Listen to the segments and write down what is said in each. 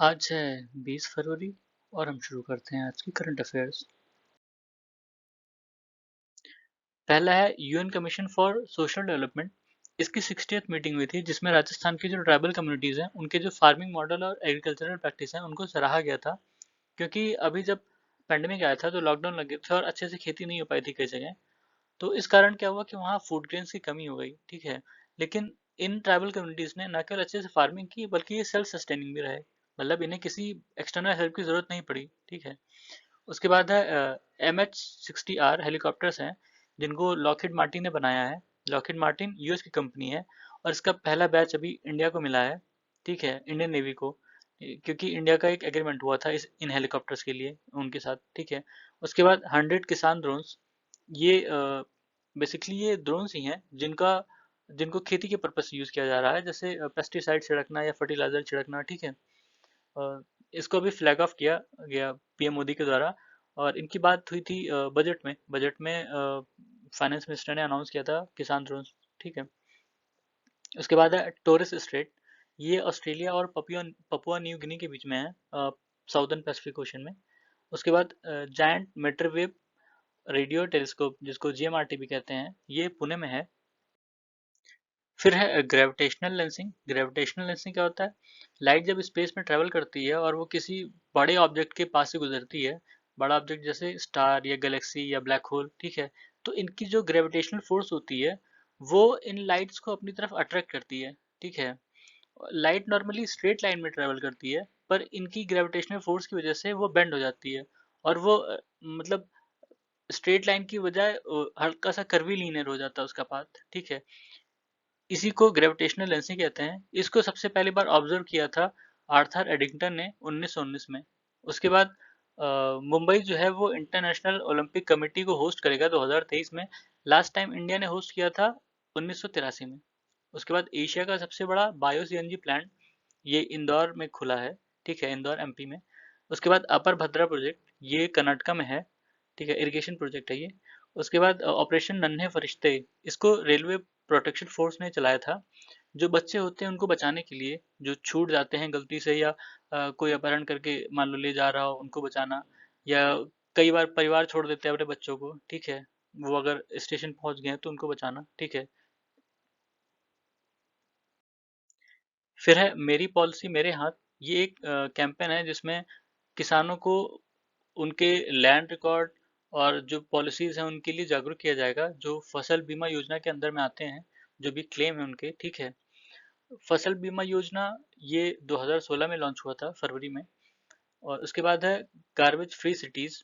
आज है 20 फरवरी और हम शुरू करते हैं आज की करंट अफेयर्स। पहला है UN commission for social development. इसकी 60th मीटिंग हुई थी जिसमें राजस्थान की जो ट्राइबल कम्युनिटीज़ हैं उनके जो फार्मिंग मॉडल और एग्रीकल्चरल प्रैक्टिस हैं उनको सराहा गया था। क्योंकि अभी जब पेंडेमिक आया था तो लॉकडाउन लग गया था और अच्छे से खेती नहीं हो पाई थी कई जगह। तो इस कारण क्या हुआ कि वहाँ फूड ग्रेन्स की कमी हो गई, ठीक है। लेकिन इन ट्राइबल कम्युनिटीज़ ने न केवल अच्छे से फार्मिंग की बल्कि ये सेल्फ सस्टेनिंग भी रहे। मतलब इन्हें किसी एक्सटर्नल हेल्प की ज़रूरत नहीं पड़ी, ठीक है। उसके बाद है MH-60R हेलीकॉप्टर्स हैं जिनको लॉकहीड मार्टिन ने बनाया है। लॉकहीड मार्टिन यूएस की कंपनी है और इसका पहला बैच अभी इंडिया को मिला है, ठीक है, इंडियन नेवी को। क्योंकि इंडिया का एक एग्रीमेंट हुआ था इस इन हेलीकॉप्टर्स के लिए उनके साथ, ठीक है। उसके बाद 100 किसान ड्रोन्स। ये बेसिकली ये ड्रोन्स ही हैं जिनको खेती के पर्पज से यूज़ किया जा रहा है, जैसे पेस्टिसाइड छिड़कना या फर्टिलाइजर छिड़कना, ठीक है। अ, इसको अभी फ्लैग ऑफ किया गया पीएम मोदी के द्वारा। और इनकी बात हुई थी बजट में फाइनेंस मिनिस्टर ने अनाउंस किया था किसान ड्रोन्स, ठीक है। उसके बाद है टोरस स्ट्रेट। ये ऑस्ट्रेलिया और पपुआ न्यू गिनी के बीच में है, साउदर्न पैसिफिक ओशन में। उसके बाद जायंट मीटरवेव रेडियो टेलीस्कोप जिसको जीएमआरटी भी कहते हैं, ये पुणे में है। फिर है ग्रेविटेशनल लेंसिंग। ग्रेविटेशनल लेंसिंग क्या होता है? लाइट जब स्पेस में ट्रेवल करती है और वो किसी बड़े ऑब्जेक्ट के पास से गुजरती है, बड़ा ऑब्जेक्ट जैसे स्टार या गैलेक्सी या ब्लैक होल, ठीक है। तो इनकी जो ग्रेविटेशनल फोर्स होती है वो इन लाइट्स को अपनी तरफ अट्रैक्ट करती है, ठीक है। लाइट नॉर्मली स्ट्रेट लाइन में ट्रेवल करती है पर इनकी ग्रेविटेशनल फोर्स की वजह से वो बेंड हो जाती है और वो मतलब स्ट्रेट लाइन की बजाय हल्का सा कर्वी लीनियर हो जाता है उसका पाथ, ठीक है। इसी को ग्रेविटेशनल लेंसिंग कहते हैं। इसको सबसे पहली बार ऑब्जर्व किया था आर्थर एडिंगटन ने 1919 में। उसके बाद मुंबई जो है वो इंटरनेशनल ओलंपिक कमेटी को होस्ट करेगा 2023 में। लास्ट टाइम इंडिया ने होस्ट किया था 1983 में। उसके बाद एशिया का सबसे बड़ा बायो सीएनजी प्लांट ये इंदौर में खुला है, ठीक है, इंदौर एमपी में। उसके बाद अपर भद्रा प्रोजेक्ट ये कर्नाटका में है, ठीक है, इरिगेशन प्रोजेक्ट है ये। उसके बाद ऑपरेशन नन्हे फरिश्ते, इसको रेलवे प्रोटेक्शन फोर्स ने चलाया था। जो बच्चे होते हैं उनको बचाने के लिए, जो छूट जाते हैं गलती से या कोई अपहरण करके मान लो ले जा रहा हो उनको बचाना, या कई बार परिवार छोड़ देते हैं अपने बच्चों को, ठीक है, वो अगर स्टेशन पहुंच गए हैं तो उनको बचाना, ठीक है। फिर है मेरी पॉलिसी मेरे हाथ। ये एक कैंपेन है जिसमें किसानों को उनके लैंड रिकॉर्ड और जो पॉलिसीज हैं उनके लिए जागरूक किया जाएगा, जो फसल बीमा योजना के अंदर में आते हैं, जो भी क्लेम है उनके, ठीक है। फसल बीमा योजना ये 2016 में लॉन्च हुआ था फरवरी में। और उसके बाद है गार्बेज फ्री सिटीज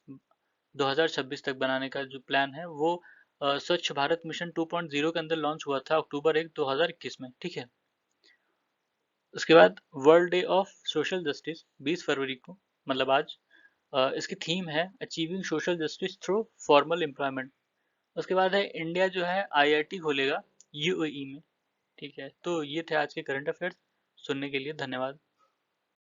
2026 तक बनाने का जो प्लान है वो स्वच्छ भारत मिशन 2.0 के अंदर लॉन्च हुआ था अक्टूबर 1 2021 में, ठीक है। उसके बाद world day of social justice 20 फरवरी को, मतलब आज। इसकी थीम है achieving social justice through formal employment. उसके बाद है इंडिया जो है आईआईटी खोलेगा यूएई में, ठीक है। तो ये थे आज के करंट अफेयर्स। सुनने के लिए धन्यवाद।